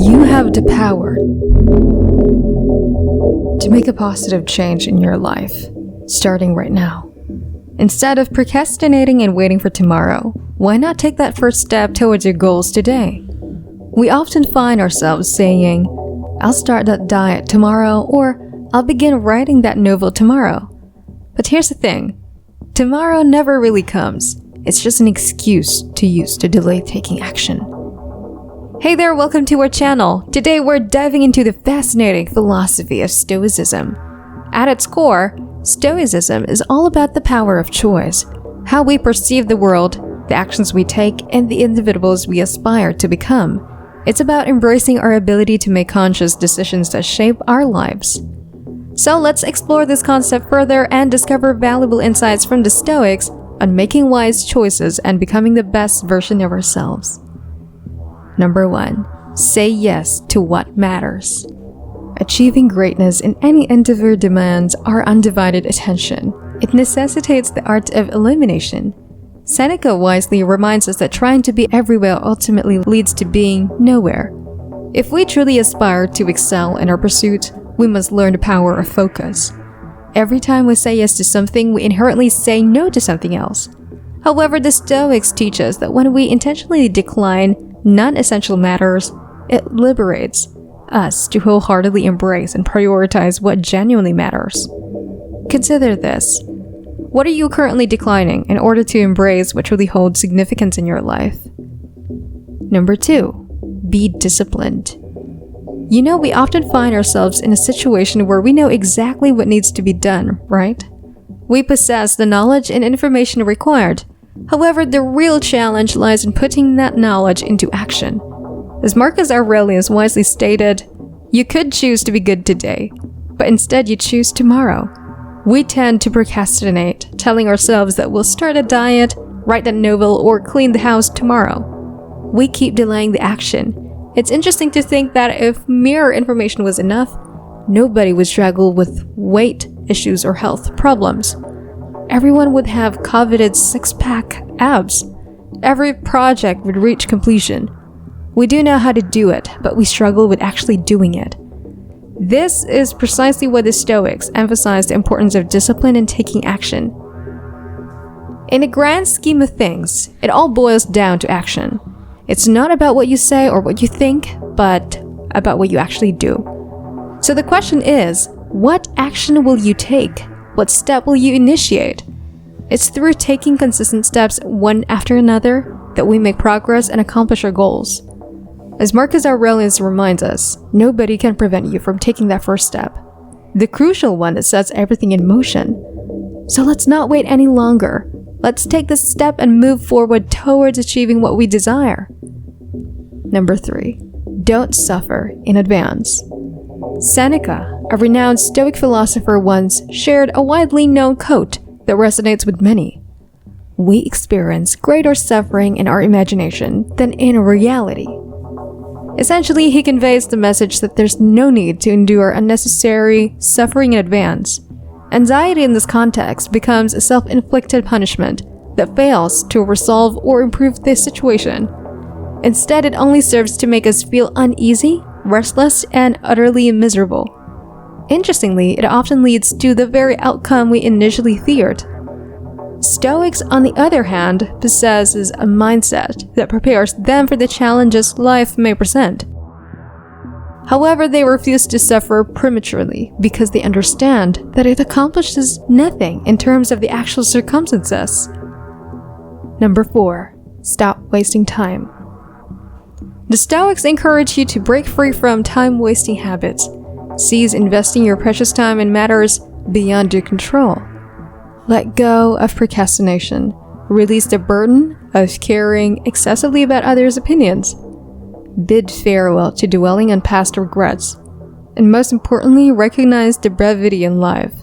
You have the power to make a positive change in your life, starting right now. Instead of procrastinating and waiting for tomorrow, why not take that first step towards your goals today? We often find ourselves saying, I'll start that diet tomorrow, or I'll begin writing that novel tomorrow. But here's the thing, tomorrow never really comes. It's just an excuse to use to delay taking action. Hey there, welcome to our channel. Today we're diving into the fascinating philosophy of Stoicism. At its core, Stoicism is all about the power of choice, how we perceive the world, the actions we take, and the individuals we aspire to become. It's about embracing our ability to make conscious decisions that shape our lives. So let's explore this concept further and discover valuable insights from the Stoics on making wise choices and becoming the best version of ourselves. Number 1. Say yes to what matters. Achieving greatness in any endeavor demands our undivided attention. It necessitates the art of elimination. Seneca wisely reminds us that trying to be everywhere ultimately leads to being nowhere. If we truly aspire to excel in our pursuit, we must learn the power of focus. Every time we say yes to something, we inherently say no to something else. However, the Stoics teach us that when we intentionally decline non-essential matters, it liberates us to wholeheartedly embrace and prioritize what genuinely matters. Consider this. What are you currently declining in order to embrace what truly holds significance in your life? Number 2. Be disciplined. You know, we often find ourselves in a situation where we know exactly what needs to be done, right? We possess the knowledge and information required. However, the real challenge lies in putting that knowledge into action. As Marcus Aurelius wisely stated, you could choose to be good today, but instead you choose tomorrow. We tend to procrastinate, telling ourselves that we'll start a diet, write a novel, or clean the house tomorrow. We keep delaying the action. It's interesting to think that if mere information was enough, nobody would struggle with weight issues or health problems. Everyone would have coveted six-pack abs. Every project would reach completion. We do know how to do it, but we struggle with actually doing it. This is precisely why the Stoics emphasize the importance of discipline and taking action. In the grand scheme of things, it all boils down to action. It's not about what you say or what you think, but about what you actually do. So the question is, what action will you take? What step will you initiate? It's through taking consistent steps one after another that we make progress and accomplish our goals. As Marcus Aurelius reminds us, nobody can prevent you from taking that first step, the crucial one that sets everything in motion. So let's not wait any longer. Let's take this step and move forward towards achieving what we desire. Number 3. Don't suffer in advance. Seneca, a renowned Stoic philosopher, once shared a widely known quote that resonates with many. We experience greater suffering in our imagination than in reality. Essentially, he conveys the message that there's no need to endure unnecessary suffering in advance. Anxiety in this context becomes a self-inflicted punishment that fails to resolve or improve the situation. Instead, it only serves to make us feel uneasy, restless, and utterly miserable. Interestingly, it often leads to the very outcome we initially feared. Stoics, on the other hand, possesses a mindset that prepares them for the challenges life may present. However, they refuse to suffer prematurely because they understand that it accomplishes nothing in terms of the actual circumstances. Number 4. Stop wasting time. The Stoics encourage you to break free from time-wasting habits. Cease investing your precious time in matters beyond your control. Let go of procrastination. Release the burden of caring excessively about others' opinions. Bid farewell to dwelling on past regrets. And most importantly, recognize the brevity in life.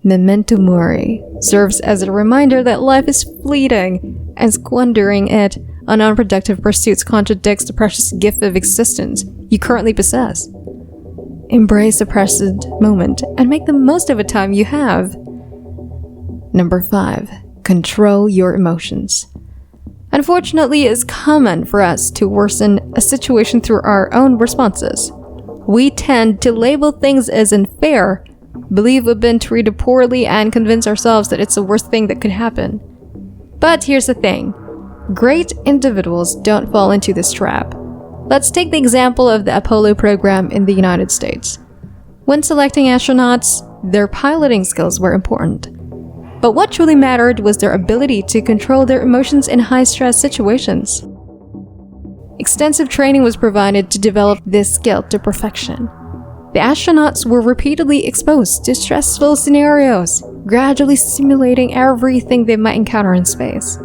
Memento mori serves as a reminder that life is fleeting, and squandering it on unproductive pursuits contradicts the precious gift of existence you currently possess. Embrace the present moment and make the most of the time you have. Number 5. Control your emotions. Unfortunately, it's common for us to worsen a situation through our own responses. We tend to label things as unfair, believe we've been treated poorly, and convince ourselves that it's the worst thing that could happen. But here's the thing. Great individuals don't fall into this trap. Let's take the example of the Apollo program in the United States. When selecting astronauts, their piloting skills were important. But what truly mattered was their ability to control their emotions in high-stress situations. Extensive training was provided to develop this skill to perfection. The astronauts were repeatedly exposed to stressful scenarios, gradually simulating everything they might encounter in space.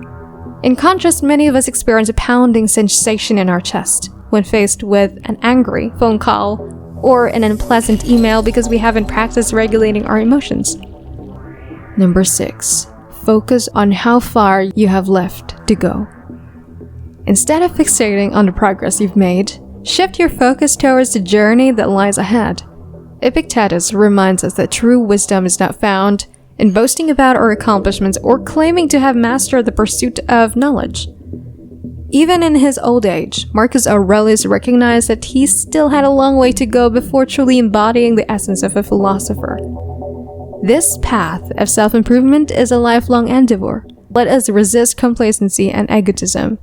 In contrast, many of us experience a pounding sensation in our chest when faced with an angry phone call or an unpleasant email because we haven't practiced regulating our emotions. Number 6. Focus on how far you have left to go. Instead of fixating on the progress you've made, shift your focus towards the journey that lies ahead. Epictetus reminds us that true wisdom is not found in boasting about our accomplishments or claiming to have mastered the pursuit of knowledge. Even in his old age, Marcus Aurelius recognized that he still had a long way to go before truly embodying the essence of a philosopher. This path of self-improvement is a lifelong endeavor. Let us resist complacency and egotism.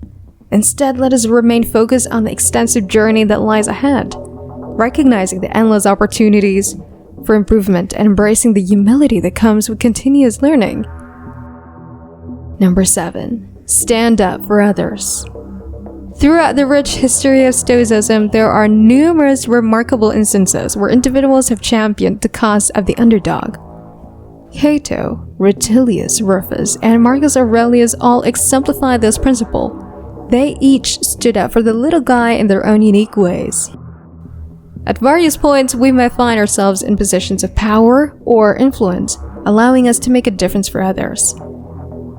Instead, let us remain focused on the extensive journey that lies ahead, recognizing the endless opportunities for improvement and embracing the humility that comes with continuous learning. Number 7. Stand up for others. Throughout the rich history of Stoicism, there are numerous remarkable instances where individuals have championed the cause of the underdog. Cato, Rutilius, Rufus, and Marcus Aurelius all exemplify this principle. They each stood up for the little guy in their own unique ways. At various points, we may find ourselves in positions of power or influence, allowing us to make a difference for others.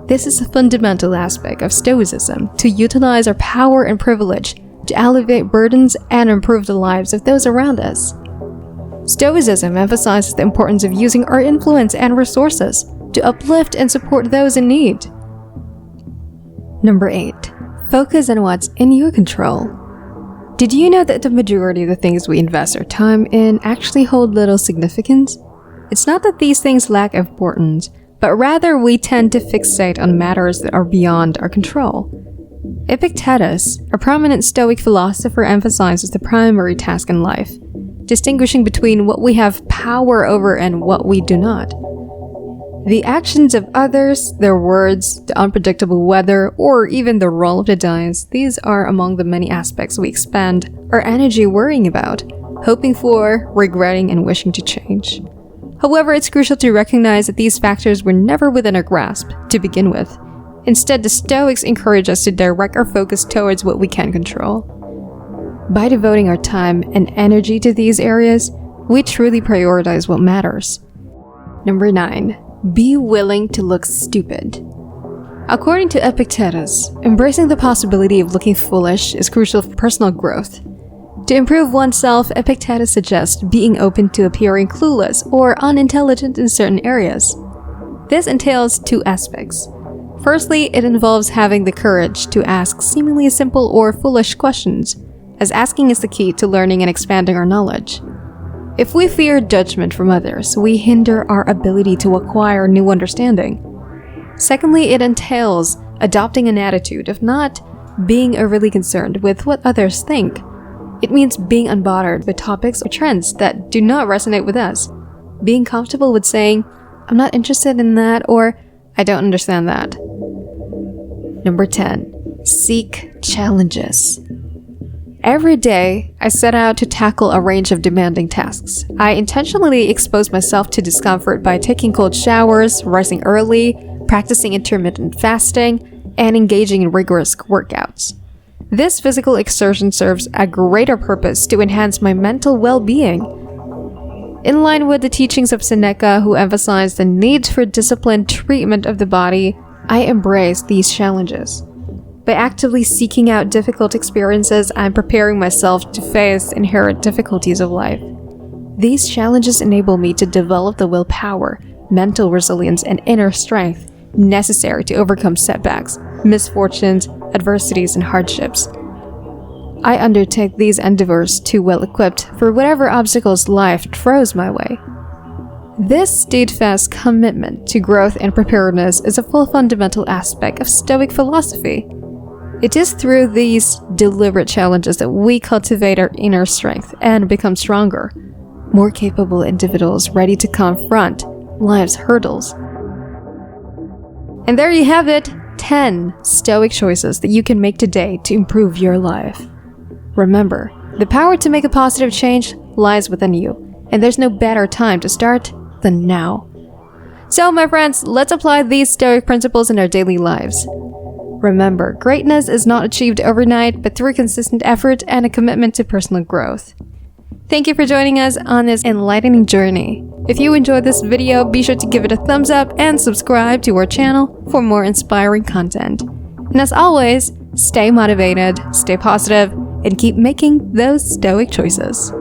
This is a fundamental aspect of Stoicism, to utilize our power and privilege to alleviate burdens and improve the lives of those around us. Stoicism emphasizes the importance of using our influence and resources to uplift and support those in need. Number 8. Focus on what's in your control. Did you know that the majority of the things we invest our time in actually hold little significance? It's not that these things lack importance, but rather we tend to fixate on matters that are beyond our control. Epictetus, a prominent Stoic philosopher, emphasizes the primary task in life, distinguishing between what we have power over and what we do not. The actions of others, their words, the unpredictable weather, or even the roll of the dice, these are among the many aspects we expend our energy worrying about, hoping for, regretting, and wishing to change. However, it's crucial to recognize that these factors were never within our grasp to begin with. Instead, the Stoics encourage us to direct our focus towards what we can control. By devoting our time and energy to these areas, we truly prioritize what matters. Number 9. Be willing to look stupid. According to Epictetus, embracing the possibility of looking foolish is crucial for personal growth. To improve oneself, Epictetus suggests being open to appearing clueless or unintelligent in certain areas. This entails two aspects. Firstly, it involves having the courage to ask seemingly simple or foolish questions, as asking is the key to learning and expanding our knowledge. If we fear judgment from others, we hinder our ability to acquire new understanding. Secondly, it entails adopting an attitude of not being overly concerned with what others think. It means being unbothered with topics or trends that do not resonate with us. Being comfortable with saying, "I'm not interested in that," or "I don't understand that." Number 10. Seek challenges. Every day, I set out to tackle a range of demanding tasks. I intentionally expose myself to discomfort by taking cold showers, rising early, practicing intermittent fasting, and engaging in rigorous workouts. This physical exertion serves a greater purpose to enhance my mental well-being. In line with the teachings of Seneca, who emphasized the need for disciplined treatment of the body, I embrace these challenges. By actively seeking out difficult experiences, I'm preparing myself to face inherent difficulties of life. These challenges enable me to develop the willpower, mental resilience, and inner strength necessary to overcome setbacks, misfortunes, adversities, and hardships. I undertake these endeavors too well equipped for whatever obstacles life throws my way. This steadfast commitment to growth and preparedness is a full fundamental aspect of Stoic philosophy. It is through these deliberate challenges that we cultivate our inner strength and become stronger, more capable individuals ready to confront life's hurdles. And there you have it, 10 Stoic choices that you can make today to improve your life. Remember, the power to make a positive change lies within you, and there's no better time to start than now. So, my friends, let's apply these Stoic principles in our daily lives. Remember, greatness is not achieved overnight, but through consistent effort and a commitment to personal growth. Thank you for joining us on this enlightening journey. If you enjoyed this video, be sure to give it a thumbs up and subscribe to our channel for more inspiring content. And as always, stay motivated, stay positive, and keep making those Stoic choices.